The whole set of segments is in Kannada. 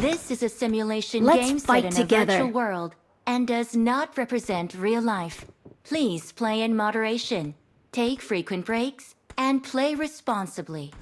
This is a simulation Let's game set fight in together. a virtual world and does not represent real life. Please play in moderation, take frequent breaks, and play responsibly.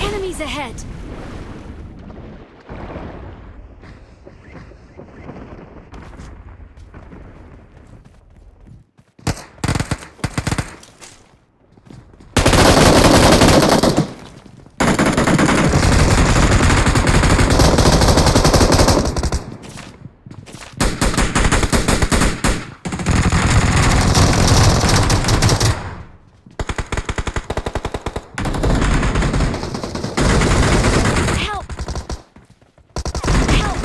Enemies ahead! Help! Help!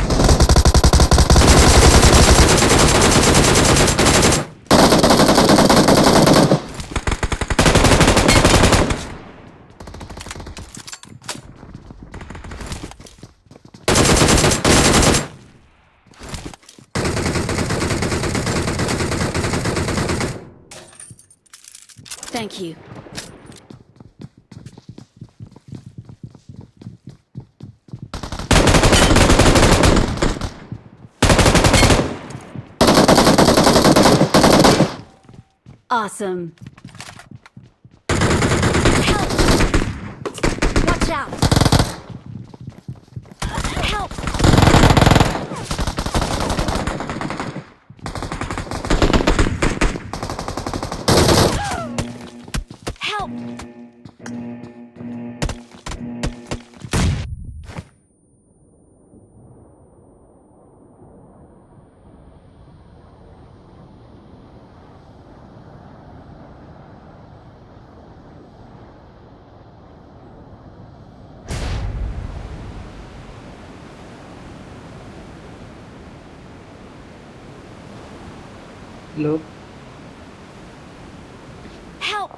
Thank you. Awesome. Help! Watch out! Help! Help! Hello Help!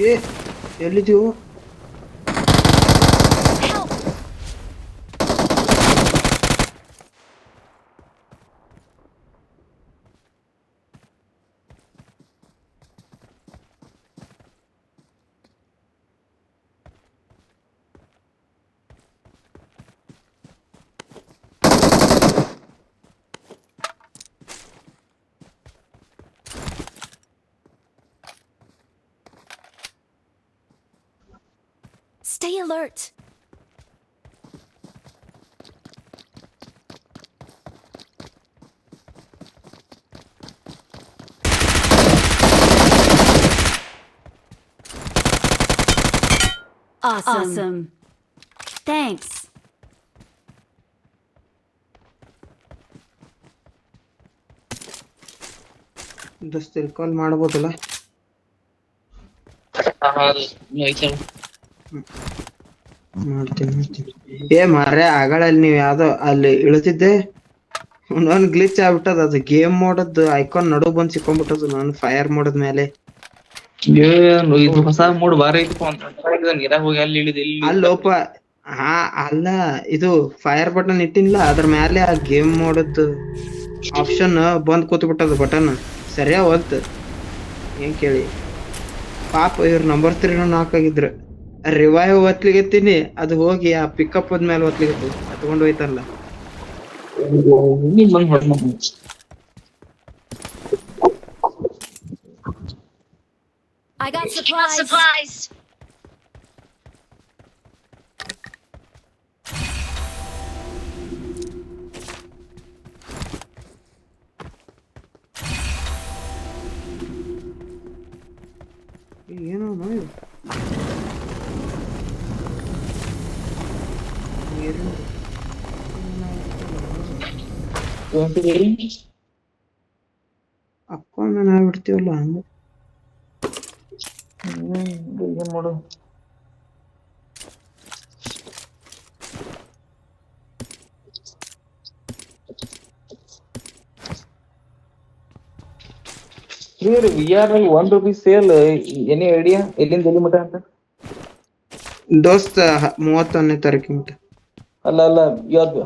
ಏ ಎಲ್ಲಿದ್ದೀವು Help! Stay alert! Awesome. Thanks. ದೋಸ್ತ ಕಾಲ್ ಮಾಡ್ಬೋದಲ್ಲ हाँ, हाँ, नहीं चल। ಮಾಡ್ತೀನಿ. ಏ ಮಾರ್ರೆ ಆಗಳಲ್ಲಿ ನೀವ್ ಯಾವ್ದೋ ಅಲ್ಲಿ ಇಳಿತಿದ್ದೆ ಒಂದ್ ಗ್ಲಿಚ್ ಆಗ್ಬಿಟ್ಟದ ಅದು ಗೇಮ್ ಮೋಡದ್ ಐಕಾನ್ ನಡು ಬಂದ್ ಸಿಕ್ಕೊಂಡ್ಬಿಟ್ಟದು ನಾನು ಫೈರ್ ಮೋಡದ್ ಮೇಲೆ. ಏನು ಇದು ಹೊಸ ಮೂಡ್ ಬಾರಿ ಐತಿ ಅಂತ ನೀರಾಗ ಹೋಗಿ ಅಲ್ಲಿ ಇಳಿದು ಇಲ್ಲಿ ಅಲ್ಲೋಪ ಹಾ ಅಲ್ಲ ಇದು ಫೈರ್ ಬಟನ್ ಇಟ್ಟಿನ್ಲ ಅದ್ರ ಮೇಲೆ ಆ ಗೇಮ್ ಮೋಡದ್ ಆಪ್ಷನ್ ಬಂದ್ ಕೂತ್ ಬಿಟ್ಟದ ಬಟನ್ ಸರಿಯಾ ಹೋಲ್ತ್ ಏನ್ ಕೇಳಿ ಪಾಪ ಇವ್ರ ನಂಬರ್ 3 ನಾಲ್ಕಾಗಿದ್ರು ರಿವೈವ್ ಒತ್ಲಿಗತ್ತೀನಿ ಅದು ಹೋಗಿ ಆ ಪಿಕಪ್ ಮೇಲೆ ಒತ್ಲಿಗತ್ತು ಹತ್ಕೊಂಡು ಹೋಯ್ತಲ್ಲ. ಬಂದ್ ಹೊಡ್ I got supplies. ಏನೋ ನೋಡಿ ಅಪ್ಪ ನಾವ್ ಬಿಡ್ತೀವಲ್ಲ ಹಂಗ ಏನ್ ಮಾಡು VR ₹1 ಸೇಲ್ ಎನಿ ಐಡಿಯಾ ಎಲ್ಲಿಂದ ಎಲ್ಲಿ ಮಟ ಅಂತ ದೋಸ್ತ 31ನೇ ತಾರೀಕು ಮಟ್ಟ ಅಲ್ಲ ಇವತ್ತು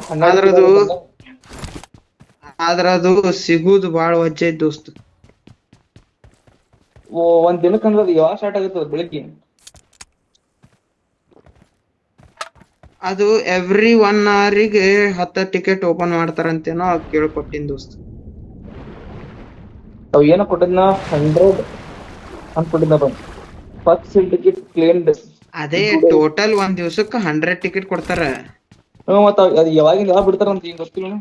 ಆದ್ರದು ಸಿಗುದು ಬಾಳ ವಜ್ಜೆ ಐತ್ ದೋಸ್ತ. ಒಂದ್ ದಿನಕ್ಕೆ ಅಂದ್ರೆ ಅದು ಯಾವಾಗ ಸ್ಟಾರ್ಟ್ ಆಗುತ್ತದೆ ಬೆಳಿಗ್ಗೆ ಅದು ಎವ್ರಿ 1 ಅವರಿಗೆ 10 ಟಿಕೆಟ್ ಓಪನ್ ಮಾಡ್ತಾರಂತೇನೋ ಕೇಳ್ಕೊಟ್ಟಿನ್ ದೋಸ್ತ. ಅವ್ ಏನೋ ಕೊಟ್ಟಿದ್ನ 100 ಅಂತ ಕೊಟ್ಟಿದ್ನ ಫಸ್ಟ್ ಟಿಕೆಟ್ ಕ್ಲೇಮ್ಡ್ ಅದೇ ಟೋಟಲ್ ಒಂದ್ ದಿವ್ಸಕ್ಕೆ 100 ಟಿಕೆಟ್ ಕೊಡ್ತಾರ. ಮತ್ತ ಅದು ಯಾವಾಗ ಬಿಡ್ತಾರಂತ ಹಿಂಗ್ ಗೊತ್ತಿಲ್ಲ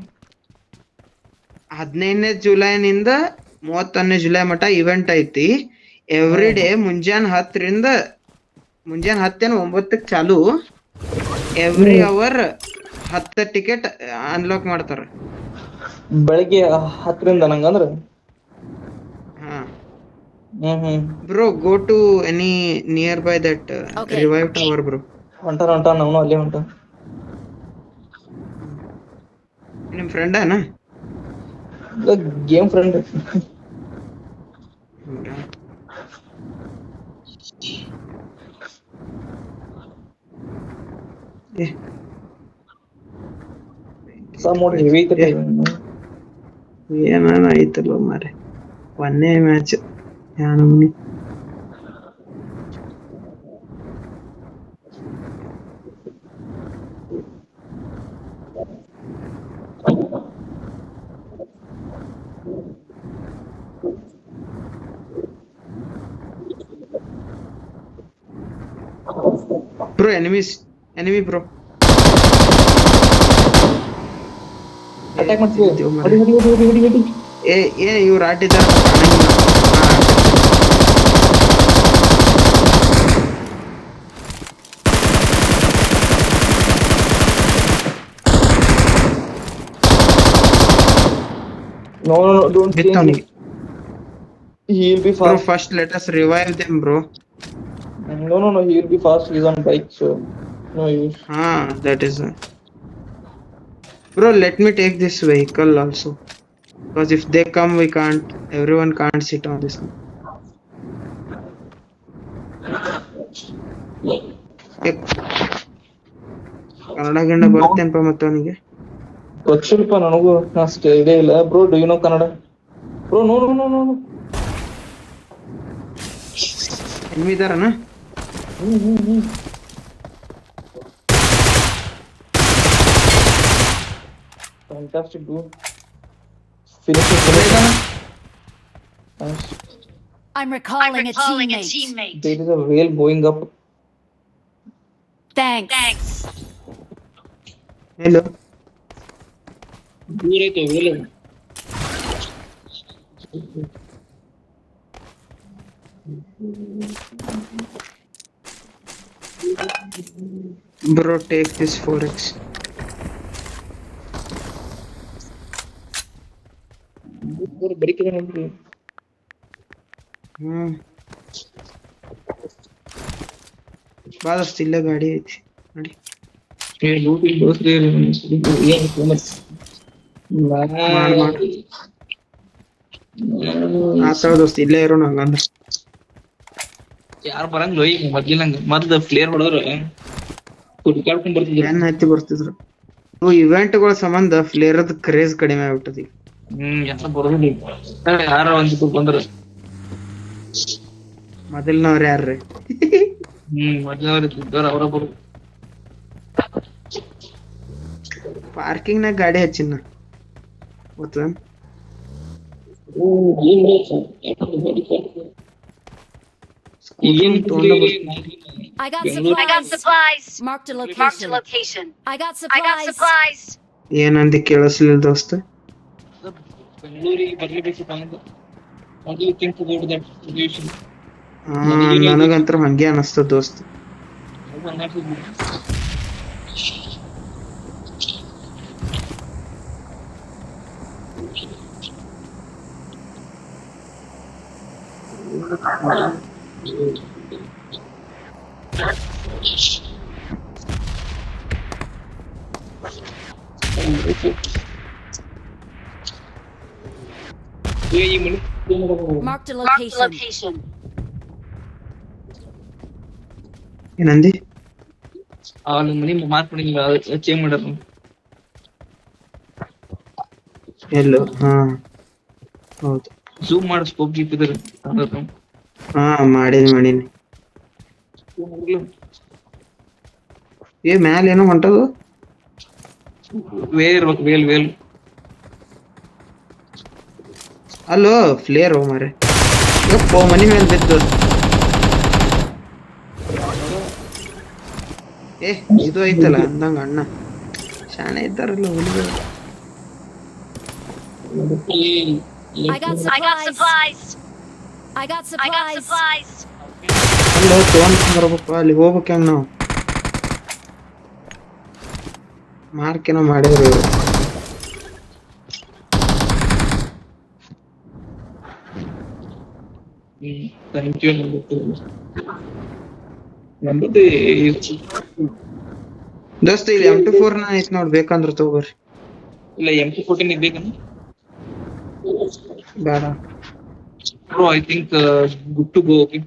15ನೇ ಜುಲೈನಿಂದ 31ನೇ ಜುಲೈ ಮಟ ಇವೆಂಟ್ ಐತಿ. ಎವ್ರಿ ಡೇ ಮುಂಜಾನೆ 10ರಿಂದ ಮುಂಜಾನೆ 10 9ಕ್ಕೆ ಚಾಲು. ಎವ್ರಿ ಅವರ್ 10 ಟಿಕೆಟ್ ಅನ್ಲಾಕ್ ಮಾಡ್ತಾರ ಬೆಳಿಗ್ಗೆ 10ರಿಂದ ನಂಗಂದ್ರ ಹಾ bro go to any near by that revive tower bro. ಹೊಂಟ ನಾವು ಅಲ್ಲಿ ಹೊಂಟ ನಿಮ್ ಫ್ರೆಂಡ್ ಅಣ್ಣ ಗೇಮ್ ಫ್ರೆಂಡ್ ಏನಾನ ಐತಲ್ವ ಮಾರೆ ಒಂದೇ ಮ್ಯಾಚ್ ಯಾನಮ್ನಿ Bro, enemy bro. ಅಟ್ಯಾಕ್ ಮಾಡ್ತೀವಿ ಹೊಡಿ ಏ ಇವ್ರು ಆಟಿದ್ದಾರೆ No, don't hit on it. He'll be fast. Bro, first let us revive them, bro. No, he'll be fast. He's on bike, so no use. That is bro, let me take this vehicle also. Because if they come, everyone can't sit on this one. Kannada ಗಂಡ ಬರ್ತೇನಪ್ಪ ಮತ್ತೆ ಅವನಿಗೆ ಗೊತ್ತಿಲ್ಲಪ್ಪ ನನಗೂ ಅಷ್ಟೇ ಇದೇ ಇಲ್ಲ bro. Do you know Kannada bro? No enemy ಇದಾರನ? Fantastic, dude. Finish it. Nice. I'm recalling a teammate. There is a whale going up. Thanks. Hello. ದೂರ ಐತೆ whale. Bro, take this 4x. ಬರಿಕಿದೆ ನೋಡ್ರಿ. ಬಹಳಷ್ಟು ಇಲ್ಲೇ ಗಾಡಿ ಐತಿ. ನೋಡಿ ಮಾಡ್ ಆತಳ ದೋಸ್ತ ಇಲ್ಲೇ ಇರೋಣ ಹಂಗಂದ್ರ. ಯಾರು ಬರಂಗಿಲ್ಲ ಈಗ ಮೊದ್ಲಿನಂಗ. ಮೊದ್ಲು ಫ್ಲೇರ್ ಹೊಡದ್ರ ಹುಡ್ಕಾಡ್ಕೊಂಡ್ ಬರ್ತಿದ್ರು. ಏನ್ ಹತ್ತಿ ಬರ್ತಿದ್ರು. ಇವು ಇವೆಂಟ್ಗಳ ಸಂಬಂಧ ಫ್ಲೇರದ ಕ್ರೇಜ್ ಕಡಿಮೆ ಆಗ್ಬಿಟ್ಟದಿ. ಎಲ್ಲ ಬರೋದಿಲ್ಲ. ಯಾರ ಒಂದಿಬ್ಬರು ಬಂದ್ರ ಮೊದಲ್ನವ್ರ ಯಾರ್ರಿ? ಮೊದ್ಲವ್ರ ಇದ್ದವ್ರ ಅವರ ಬರು. ಪಾರ್ಕಿಂಗ್ ನಾಗ ಗಾಡಿ ಹಚ್ಚಿನ ಗೊತ್ತ. I got supplies. Marked a location. I got supplies. ಏನಂದಿ ಕೇಳಿಸ್ಲಿಲ್ಲ ದೋಸ್ತ. ಬೆಂಗಳೂರಿಗೆ ಬರ್ಲೇಬೇಕಿತ್ತು ಅನ್ನೋದು. What do you think about that situation? ನನಗಂತ್ರ ಹಂಗೆ ಅನಸ್ತದ ದೋಸ್ತ. Marked a location. ಏನಂದಿ? ನಿಮ್ಮ ಮನಿ ಮಾರ್ಕೊಂಡಿಲ್ಲ ಚೇಂಜ್ ಮಾಡ್ಯಾರ. ಎಲ್ಲೋ ಹೌದು. ಝೂಮ್ ಮಾಡಿ ಸ್ಕೋಪ್ ಜೀಪ್ ಇದ್ರ ಮಾಡೀನಿ. ಏ ಮ್ಯಾಲ ಏನೋ ಹೊಂಟದು. ವೇಲ್ ಇರ್ಬೇಕು. ವೇಲ್ ಅಲ್ಲೋ ಫ್ಲೇರ್ ಮಾರೆ. ಯಪ್ಪೋ ಮನಿ ಮೇಲೆ ಬಿದ್ದು. ಇದು ಐತಲ್ಲ ಅಂದಂಗ ಅಣ್ಣ ಶಾನೆ ಇದ್ದಾರಲ್ಲ ಹುಡುಗರು. I got supplies. ಅಲ್ಲೋ ತೊಗೊಂಡ್ ಬರ್ಬೇಕು. ಅಲ್ಲಿ ಹೋಗ್ಬೇಕು ಹೆಂಗ್ ನಾವು? ಮಾರ್ಕೇನೋ ಮಾಡಿದ್ರು ಇವ್ರು. ದೋಸ್ತ ಇಲ್ಲಿ M24 ಐತ್ ನೋಡ್, ಬೇಕಂದ್ರ ತಗೋಬರ್ರಿ. ಇಲ್ಲ M214 ಬೇಕನ್ನ ಬೇಡ. Bro, I think good to go. Okay.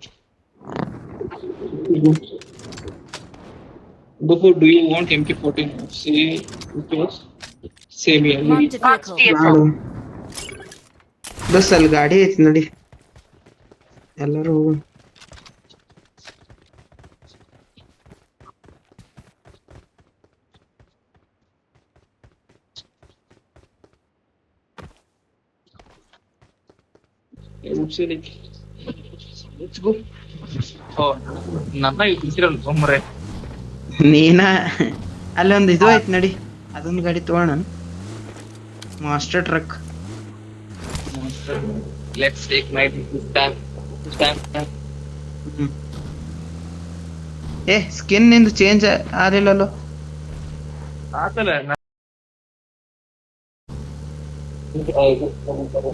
Before, do you want MK14? Say it was same here. Marked a vehicle. ಮಾಡು ದೋಸ್ತ, ಅಲ್ಲಿ ಗಾಡಿ ಐತಿ ನಡಿ, ಎಲ್ಲರೂ ಹೋಗೋಣ. Let's go. Oh, ನನ್ನ ಇಟ್ಟಿರಲ್ಲ ಬೊಮ್ಮರೆ. ನೀನ ಅಲ್ಲೊಂದು ಇದು ಐತಿ ನಡಿ, ಅದೊಂದು ಗಾಡಿ ತಗೋಣ. Master truck. Let's take my stand. Skin ನಿಂದು ಚೇಂಜ್ ಆಗಿಲ್ಲಲ್ಲೋ? ಆತಲ್ಲ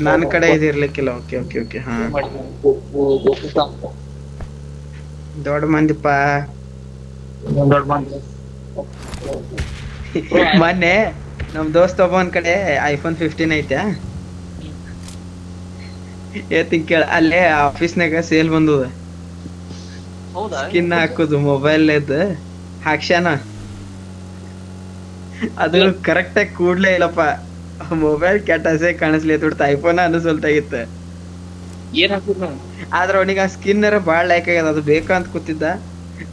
ನನ್ನ ಕಡೆ ಇದಿರ್ಲಿಕ್ಕಿಲ್ಲ. Okay okay okay. ಹಾ, ದೊಡ್ಡ ಮಂದಿಪ್ಪ. ಮೊನ್ನೆ ನಮ್ ದೋಸ್ತ ಒಬ್ಬನ್ ಕಡೆ iPhone 15 ಐತೆ. ಏತಿಂಗ್ ಕೇಳ, ಅಲ್ಲೇ ಆಫೀಸ್ನಾಗ ಸೇಲ್ ಬಂದದ. ಸ್ಕಿನ್ ಹಾಕುದು ಮೊಬೈಲ್ ಹಾಕ್ಸ್ಯಾನ. ಅದು ಕರೆಕ್ಟ್ ಆಗಿ ಕೂಡ್ಲೇ ಇಲ್ಲಪ್ಪ. ಮೊಬೈಲ್ ಕೆಟ್ಟಸೆ ಕಾಣಿಸ್ಲಿ ಬಿಡ್ತ, ಐಫೋನ್ ಅನಿಸಲ್ತಾಗಿತ್ತ. ಏನ್ ಹಾಕುದ? ಆದ್ರ ಅವನಿಗೆ ಆ ಸ್ಕಿನ್ ಬಾಳ್ ಲೈಕ್ ಆಗ್ಯದ, ಅದು ಬೇಕಂತ ಕೂತಿದ್ದ.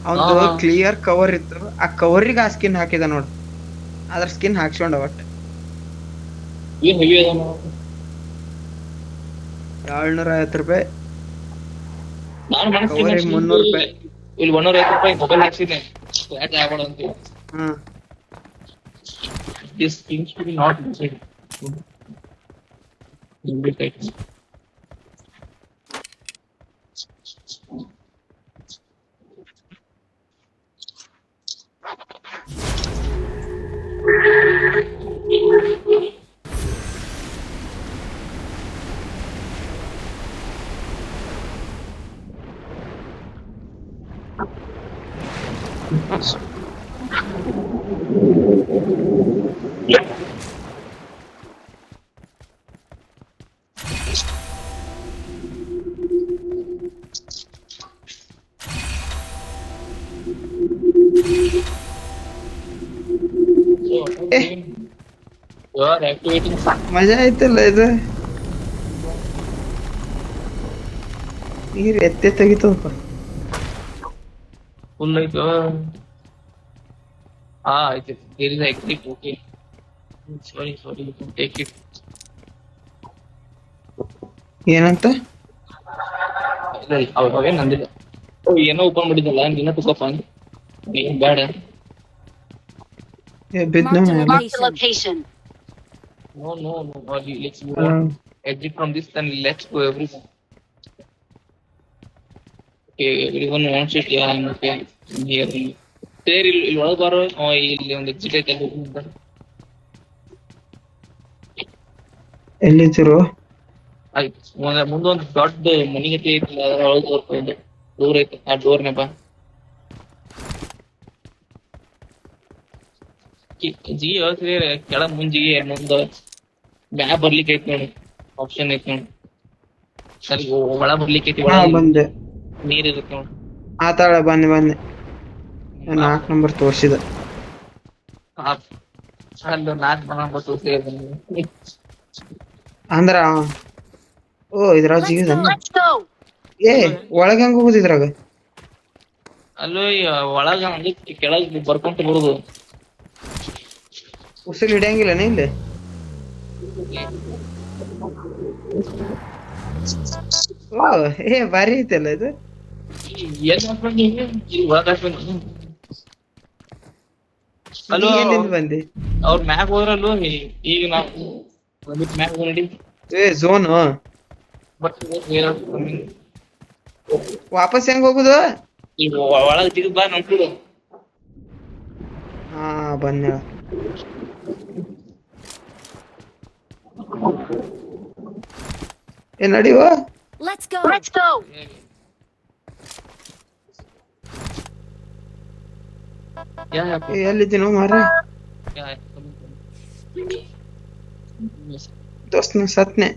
ಅವ್ನು ಕ್ಲಿಯರ್ ಕವರ್ ಇತ್ತು, ಆ ಕವರಿಗೆ ಆ ಸ್ಕಿನ್ ಹಾಕಿದ ನೋಡ್. ಅದ್ರ ಸ್ಕಿನ್ ಹಾಕ್ಸ್ಕೊಂಡ ಒಟ್ಟು ₹750. ಕವರಿಗೆ ₹300. ಇಲ್ಲಿ ₹150 ಮೊಬೈಲ್ ಹಾಕ್ಸಿದ್ದೆ. ಹ್ಮ್, this seems to be not inside. You are activating ಮಜಾ ಆಯ್ತಲ್ಲ ಇದು. ನೀರ್ ಎತ್ತೆ ತೆಗಿತಪ್ಪ. ಫುಲ್ ಆಯ್ತು. ಆಯ್ತು. There is exit. Okay sorry take it. ಏನಂತ? ಅವಾಗ ನಂದಿಲ್ಲ. ಏನೋ ಓಪನ್ ಮಾಡಿದ್ದಲ್ಲ ನೀನ ತಗೋಪ್ಪ. ಏನ್ ಬೇಡ. ಬಿದ್ನ Marked a ಮೇಲೆ. location. No. Let's move on. Exit from this, then let's go everyone. Okay, everyone wants it. Yeah, I'm okay. I'm here. There, ಇಲ್ಲಿ ಒಳಗೆ ಬಾರೋ. ಇಲ್ಲಿ ಒಂದು ಎಕ್ಸಿಟ್ ಐತೆ ಅಲ್ಲಿ ಹೋಗಿ ಅಂತ. ಎಲ್ಲಿದ್ರು? ಆಯ್ತು. ಮುಂದೊಂದು ದೊಡ್ಡ ಮನಿಗತಿ ಐತಿ, ಅದರ ಒಳಗೆ ಬರ್ಕೊಂಡು ಡೋರ್ ಐತೆ. ಆ ಡೋರ್ನೇ ಬಾ. ಜಿಗಿ ಹೇಳ್ತಿದ್ರೆ ಕೆಳಗ್ ಮುಂಜಿಗೆ ಮುಂದ ಮ್ಯಾ ಬರ್ಲಿಕ್ಕೆ ಐತಿ ನೋಡಿ, ಆಪ್ಷನ್ ಐತಿ ನೋಡಿ. ಸರಿ ಒಳ ಬರ್ಲಿಕ್ಕೆ ಐತಿ, ಹಾ ಬಂದೆ. ನೀರ್ ಇರುತ್ತೆ ನೋಡಿ. ಆತಾಳ ಬಂದೆ 4 ನಂಬರ್ ತೋರ್ಸಿದ. ಅಲ್ಲಿ 4 ನಂಬರ್ ತೋರಿಸಿ ಅಂದ್ರ ಓ ಇದ್ರಾಗ ಜಿಗಿದ. Let's go. ಏ ಒಳಗ ಹೆಂಗ ಹೋಗುದು ಇದ್ರಾಗ? ಅಲ್ಲೋ ಒಳಗ ಹಂಗೆ ಕೆಳಗ್ ಬರ್ಕೊಂತ ಬರುದು. ಉಸಿರು ಹಿಡಿಯಂಗಿಲ್ಲನೇ ಇಲ್ಲಿ? ಓ ಭಾರಿ ಐತಲ್ಲ ಇದು. ಏನ್ ಹಾಕ್ಬೇಕು ಈಗ? ಇಲ್ಲಿ ಒಳಗ್ ಹಾಕ್ಬೇಕು. ಅಲ್ಲೋ ಎಲ್ಲಿಂದ ಬಂದಿ? ಅವ್ರ ಮ್ಯಾಗ್ ಹೋದ್ರಲ್ಲೂ ಈಗ ನಾವು ಒಂದಿಟ್ ಮ್ಯಾಗ್ ನೋಡಿ. ಝೋನ್ ಬಟ್ ವಾಪಸ್ ಹೆಂಗ್ ಹೋಗುದು? ಈಗ ಒಳಗ್ ಜಿಗ್ ಬಾ ನೋಡ್ಬಿಡು. ಹಾ ಬಂದ. ಏ ನಡಿವ. Let's go. Let's go. ಎಲ್ಲಿದ್ದೀನೋ ಮಾರ ದೋಸ್ತ್, ನಾ ಸತ್ನೆ.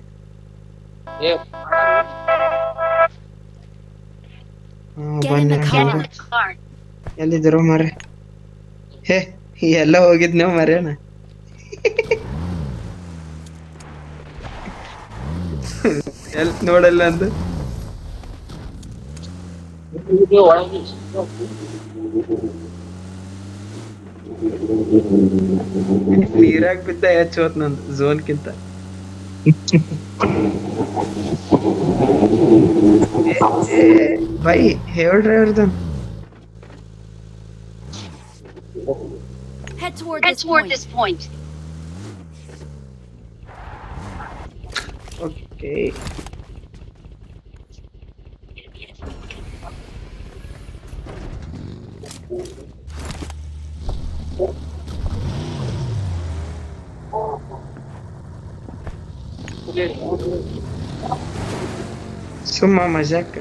Get in the car. ಎಲ್ಲಿದ್ದೀರೋ ಮಾರ? ಹೇ ಎಲ್ಲ ಹೋಗಿದ್ನೋ ಮರೇನ. ಎಲ್ ನೋಡಲ್ಲ ಅಂದು ನೀರಾಗ ಬಿದ್ದ ಹೆಚ್ಚೋತ್ ನಂದು ಝೋನ್ಕಿಂತ. ಬೈ ಹೇಳ್ರಿ ಅವ್ರದ್ದು. Head toward this point. Okay ಸುಮ್ಮ ಮಜಾಕ್.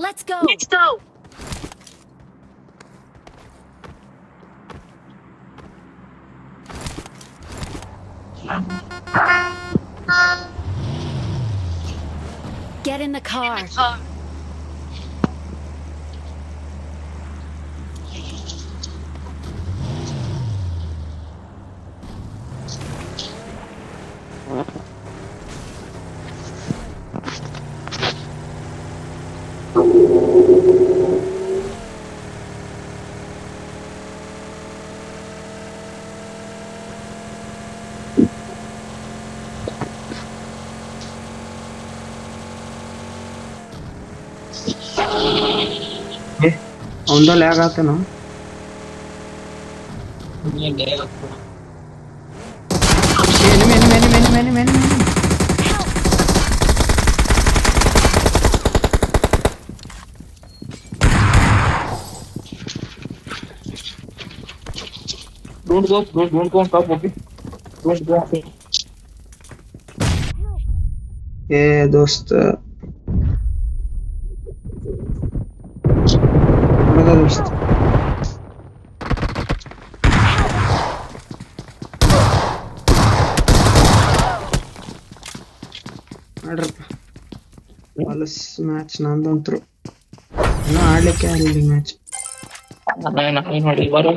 Let's go. Let's go. Get in the car. ಅವಂದ ಲ್ಯಾಗ್ ಆತೇನೋ. Enemy. Don't go on top, okay? Don't go. ಏ ದೋಸ್ತ ದೋಸ್ತ ಮಾಡ್ರಪ್ಪ ಹೊಲಸ್ ಮ್ಯಾಚ್ ನಂದಂತ್ರು ಇನ್ನೂ ಆಡ್ಲಿಕ್ಕೆ ಆಗಲಿಲ್ಲ ಮ್ಯಾಚ್. ನಾವೇನ್ ನೋಡಿ ಬರೋ